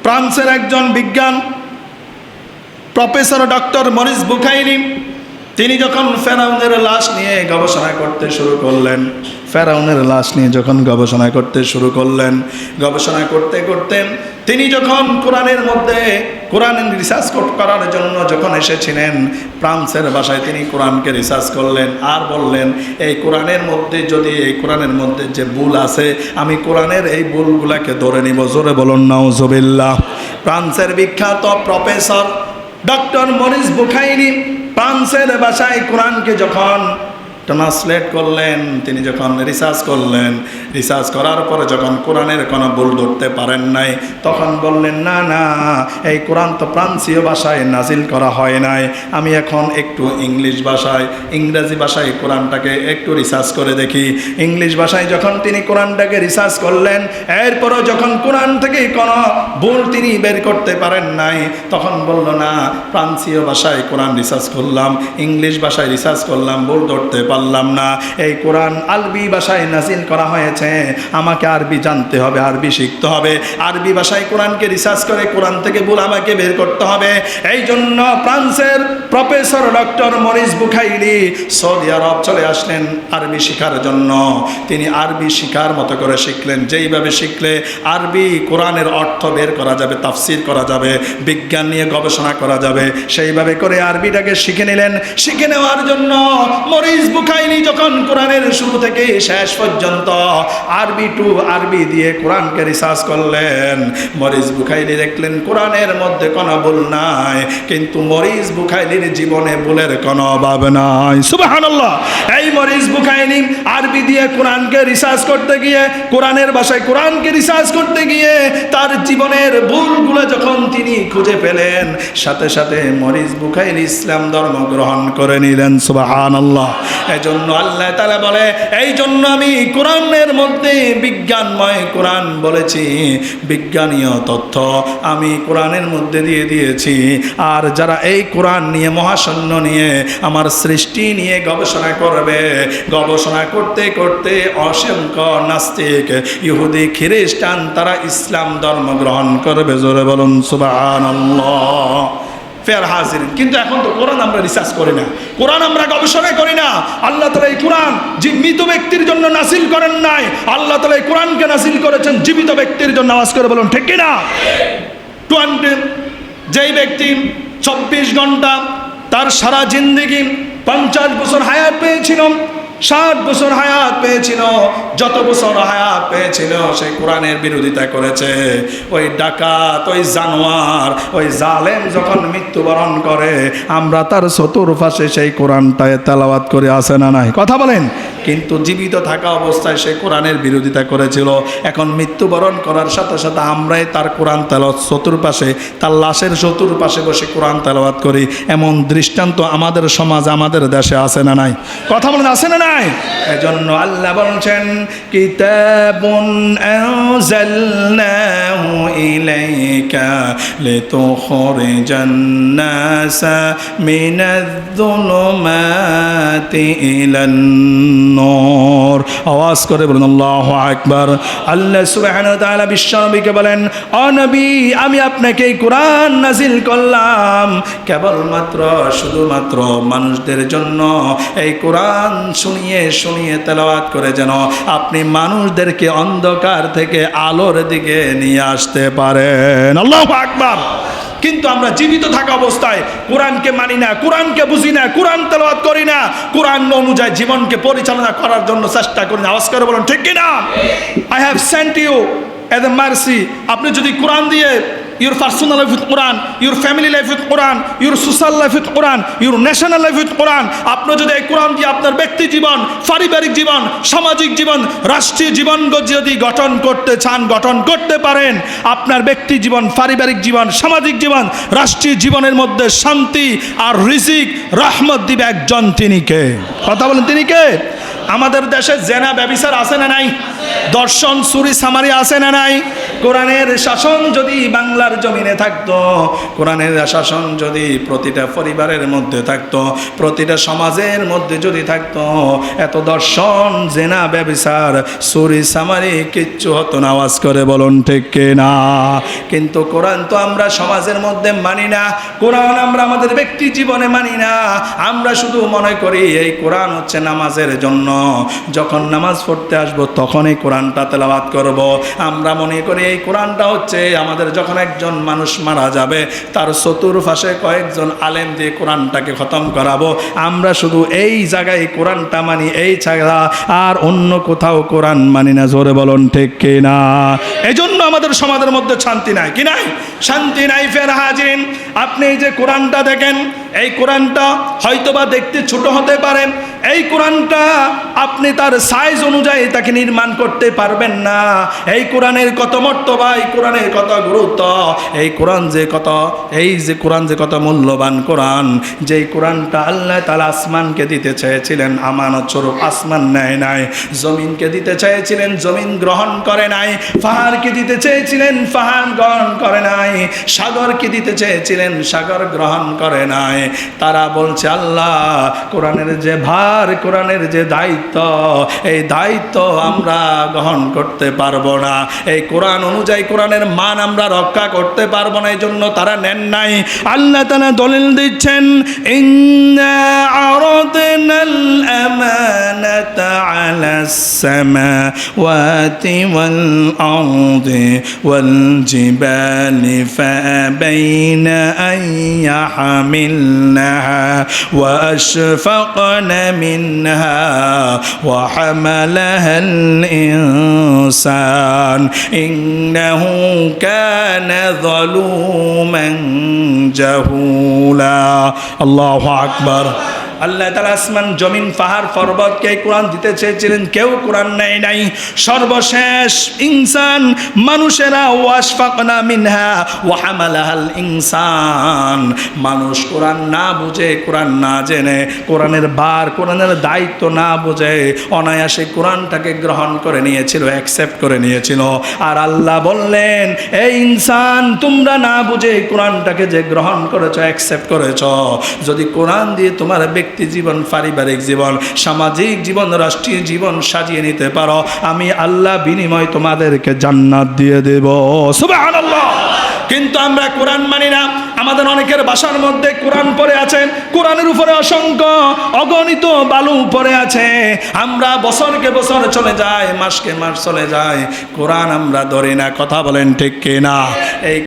ফ্রান্সের একজন বিজ্ঞান প্রফেসর ডক্টর মরিস বুখাইরি, তিনি যখন ফেরাউনের লাশ নিয়ে গবেষণা করতে শুরু করলেন, ফেরাউনের লাশ নিয়ে যখন গবেষণা করতে শুরু করলেন, গবেষণা করতে করতে তিনি যখন কোরআনের মধ্যে কোরআনের রিসার্চ করার জন্য যখন এসেছিলেন ফ্রান্সের ভাষায়, তিনি কোরআনকে রিসার্চ করলেন আর বললেন এই কোরআনের মধ্যে যদি এই কোরআনের মধ্যে যে ভুল আছে আমি কোরআনের এই ভুলগুলাকে ধরে নিব। জোরে বলুন নাউজুবিল্লাহ। ফ্রান্সের বিখ্যাত প্রফেসর ডক্টর মরিস বুখাইরি ফ্রান্সের ভাষায় কোরআনকে যখন ট্রান্সলেট করলেন, তিনি যখন রিসার্চ করলেন, রিসার্চ করার পরে যখন কোরআনের কোনো ভুল ধরতে পারেন নাই, তখন বললেন না না, এই কোরআন তো ফ্রান্সীয় ভাষায় নাজিল করা হয় নাই, আমি এখন একটু ইংলিশ ভাষায় ইংরেজি ভাষায় কোরআনটাকে একটু রিসার্চ করে দেখি। ইংলিশ ভাষায় যখন তিনি কোরআনটাকে রিসার্চ করলেন, এরপরও যখন কোরআন থেকে কোনো ভুল তিনি বের করতে পারেন নাই, তখন বলল না, ফ্রান্সীয় ভাষায় কোরআন রিসার্চ করলাম, ইংলিশ ভাষায় রিসার্চ করলাম, ভুল ধরতে পারলাম না, এই কোরআন আরবি ভাষায় নাজিল করা হয়েছে, আমাকে আরবি জানতে হবে, আরবি শিখতে হবে, আরবি ভাষায় কোরআনকে রিসার্চ করে কোরআন থেকে ভুল আমাকে বের করতে হবে। এই জন্য ফ্রান্সের প্রফেসর ডক্টর মরিস বুখাইরি সৌদি আরব চলে আসলেন আরবি শেখার জন্য। তিনি আরবি শেখার মতো করে শিখলেন, যেইভাবে শিখলে আরবি কোরআনের অর্থ বের করা যাবে, তাফসির করা যাবে, বিজ্ঞান নিয়ে গবেষণা করা যাবে, সেইভাবে করে আরবিটাকে শিখে নিলেন। শিখে নেওয়ার জন্য মরিস বুখাইরি যখন কোরআনের শুরু থেকে শেষ পর্যন্ত আরবি টু আরবি দিয়ে কোরআনকে রিসার্চ করলেন, মরিস বুখাইরি দেখলেন কোরআনের মধ্যে কোনো ভুল নাই, কিন্তু মরিস বুখাইরির জীবনে ভুলের কোনো অভাব নাই। সুবহানাল্লাহ। এই মরিস বুখাইরি আরবি দিয়ে কোরআনকে রিসার্চ করতে গিয়ে, কোরআনের ভাষায় কোরআনকে রিসার্চ করতে গিয়ে তার জীবনের ভুলগুলো যখন তিনি খুঁজে পেলেন, সাথে সাথে মরিস বুখাইরি ইসলাম ধর্ম গ্রহণ করে নিলেন। সুবহানাল্লাহ। এজন্য আল্লাহ তাআলা বলে, এই জন্য আমি কোরআনের মধ্যে বিজ্ঞানময় কোরআন বলেছি, বিজ্ঞানীয় তথ্য আমি কোরআনের মধ্যে দিয়ে দিয়েছি। আর যারা এই কোরআন নিয়ে মহাশূন্য নিয়ে আমার সৃষ্টি নিয়ে গবেষণা করবে, গবেষণা করতে করতে অসংখ্য নাস্তিক, ইহুদি, খ্রিস্টান তারা ইসলাম ধর্ম গ্রহণ করবে। জোরে বলুন সুবহানাল্লাহ। ফের হাজির। কিন্তু এখন তো কোরআন আমরা রিসার্চ করি না, কোরআন আমরা গবেষণা করি না। আল্লাহ তাআলা এই কোরআন যে মৃত ব্যক্তির জন্য নাজিল করেন নাই, আল্লাহ তাআলা এই কোরআনকে নাজিল করেছেন জীবিত ব্যক্তির জন্য। আওয়াজ করে বলুন ঠিক কিনা? 20 যেই ব্যক্তি 24 ঘন্টা তার সারা জিন্দেগি 50 বছর হায়াত পেয়েছিল, 60 বছর হায়াত পেয়েছিল, যত বছর হায়াত পেয়েছিল সেই কোরআনের বিরোধিতা করেছে। ওই ডাকাত, ওই জানোয়ার, ওই জালেম যখন মৃত্যুবরণ করে, আমরা তার চতুর্পাশে সেই কোরআনটায় তেলাওয়াত করে আসে না নাই? কথা বলেন। কিন্তু জীবিত থাকা অবস্থায় সে কোরআনের বিরোধিতা করেছিল। এখন মৃত্যুবরণ করার সাথে সাথে আমরাই তার কোরআন তেলাওয়াত চতুর্পাশে, তার লাশের চতুর্পাশে বসে কোরআন তেলাওয়াত করি। এমন দৃষ্টান্ত আমাদের সমাজ, আমাদের দেশে আছে না নাই? কথা বলেন, আছে না নাই? এজন্য আল্লাহ বলছেন, কিতাবুন আনজালনাহু ইলাইকা লিতুখরিজান নাসা মিনাজ-যুলুমাতি ইলান নূর। আওয়াজ করে বলুন আল্লাহু আকবার। আল্লাহ সুবহানাহু ওয়া তাআলা বিশ্বনবীকে বলেন, ও নবী, আমি আপনাকে এই কোরআন নাজিল করলাম কেবলমাত্র শুধুমাত্র মানুষদের জন্য। এই কোরআন শুনিয়ে শুনিয়ে তেলাওয়াত করে যেন আপনি মানুষদেরকে অন্ধকার থেকে আলোর দিকে নিয়ে আসতে পারেন। আল্লাহু আকবার। কিন্তু আমরা জীবিত থাকা অবস্থায় কোরআনকে মানি না, কোরআনকে বুঝি না, কোরআন তেলাওয়াত করি না, কোরআন অনুযায়ী জীবনকে পরিচালনা করার জন্য চেষ্টা করি না। আওয়াজ করে বলুন ঠিক কিনা? I have sent you as a mercy. আপনি যদি কোরআন দিয়ে your personal life with Quran, your family life with Quran, your social life with Quran, your national life with Quran, আপনি যদি এই কোরআন দিয়ে আপনার ব্যক্তি জীবন, পারিবারিক জীবন, সামাজিক জীবন, রাষ্ট্রীয় জীবন যদি গঠন করতে চান, গঠন করতে পারেন। আপনার ব্যক্তি জীবন, পারিবারিক জীবন, সামাজিক জীবন, রাষ্ট্রীয় জীবনের মধ্যে শান্তি আর রিজিক, রহমত দিবে একজন, তিনি কে? কথা বলেন, তিনি কে? আমাদের দেশে জেনা ব্যভিচার আছে না নাই? দর্শন চুরি সামারি আছে না নাই? কোরআনের শাসন যদি বাংলার জমিনে থাকতো, কোরআনের শাসন যদি প্রতিটা পরিবারের মধ্যে থাকতো, প্রতিটা সমাজের মধ্যে যদি থাকতো, এত দর্শন জেনা ব্যভিচার চুরি সামারি কিচ্ছু হতো না। আওয়াজ করে বলুন ঠিক কিনা? কিন্তু কোরআন তো আমরা সমাজের মধ্যে মানি না, কোরআন আমরা আমাদের ব্যক্তি জীবনে মানি না। আমরা শুধু মনে করি এই কোরআন হচ্ছে নামাজের জন্য, যখন নামাজ পড়তে আসবো তখনই কোরআনটা তেলাওয়াত করব। আমরা মনে করি এই কোরআনটা হচ্ছে আমাদের যখন একজন মানুষ মারা যাবে তার চতুর্পাশে কয়েকজন আলেম দিয়ে কোরআনটাকে খতম করাবো। আমরা শুধু এই জায়গায় কোরআনটা মানি, এই ছাড়া আর অন্য কোথাও কোরআন মানি না। জোরে বলুন ঠিক কিনা? এই জন্য আমাদের সমাজের মধ্যে শান্তি নাই, কি নাই? শান্তি নাই। ফের হাজিরিন, আপনি এই যে কোরআনটা দেখেন, এই কোরআনটা হয়তোবা দেখতে ছোট হতে পারে, এই কোরআনটা আপনি তার সাইজ অনুযায়ী তাকে নির্মাণ করতে পারবেন না। এই কোরআনের কত মর্তবা, এই কোরআনের কত গুরুত্ব, এই কোরআন যে কত, এই যে কোরআন যে কত মূল্যবান কোরআন, যেই কোরআনটা আল্লাহ তাআলা আসমানকে দিতে চেয়েছিলেন আমানত স্বরূপ, আসমান নেয় নাই। জমিনকে দিতে চেয়েছিলেন, জমিন গ্রহণ করে নাই। পাহাড়কে দিতে চেয়েছিলেন, পাহাড় গ্রহণ করে নাই। সাগরকে দিতে চেয়েছিলেন, সাগর গ্রহণ করে নাই। তারা বলছে আল্লাহ কোরআনের যে ভার, কোরআনের যে দায়িত্ব, এই দায়িত্ব আমরা গ্রহণ করতে পারবো না। এই কোরআন অনুযায়ী কোরআনের মান আমরা রক্ষা করতে পারবো না, এই জন্য তারা নেন নাই। আল্লাহ তাআলা দলিল দিচ্ছেন, ইন্না আরাদনাল আমানাতা আলাস সামাওয়াতি ওয়াল আরদি ওয়াল জিবালি ফাআবাইনা আন ইয়াহমিলনাহা ওয়া আশফাকনা মিনহা ওয়া হামালাহাল ইনসান ইন্নাহু কানা যালুমান জাহুলা। আল্লাহু আকবার। আল্লাহ তাআলা আসমান, জমিন, পাহাড়, পর্বতকে কোরআন দিতে চেয়েছিলেন, কেউ কোরআন নেয় নাই। সর্বশেষ ইনসান, মানুষেরা, ওয়াশফাকনা মিনহা ওয়া হামালাহাল ইনসান, মানুষ কোরআন না বুঝে, কোরআন না জেনে, কোরআনের ভার, কোরআনের দায়িত্ব না বুঝে অনায়াসে কোরআনটাকে গ্রহণ করে নিয়েছিল, অ্যাকসেপ্ট করে নিয়েছিল। আর আল্লাহ বললেন, এই ইনসান, তোমরা না বুঝে কোরআনটাকে যে গ্রহণ করেছো, অ্যাকসেপ্ট করেছো, যদি কোরআন দিয়ে তোমার ব্যক্তি জীবন, পারিবারিক জীবন, সামাজিক জীবন, রাষ্ট্রীয় জীবন সাজিয়ে নিতে পারো, আমি আল্লাহ বিনিময় তোমাদেরকে জান্নাত দিয়ে দেব। সুবহানাল্লাহ। কিন্তু আমরা কোরআন মানি না। আমাদের অনেকের বাসার মধ্যে কোরআন পড়ে আছে, কোরআনের উপরে অসংখ্য অগণিত বালু পড়ে আছে। আমরা বছরকে বছর চলে যায়, মাসকে মাস চলে যায়, কোরআন আমরা ধরি না। কথা বলেন ঠিক কিনা? এই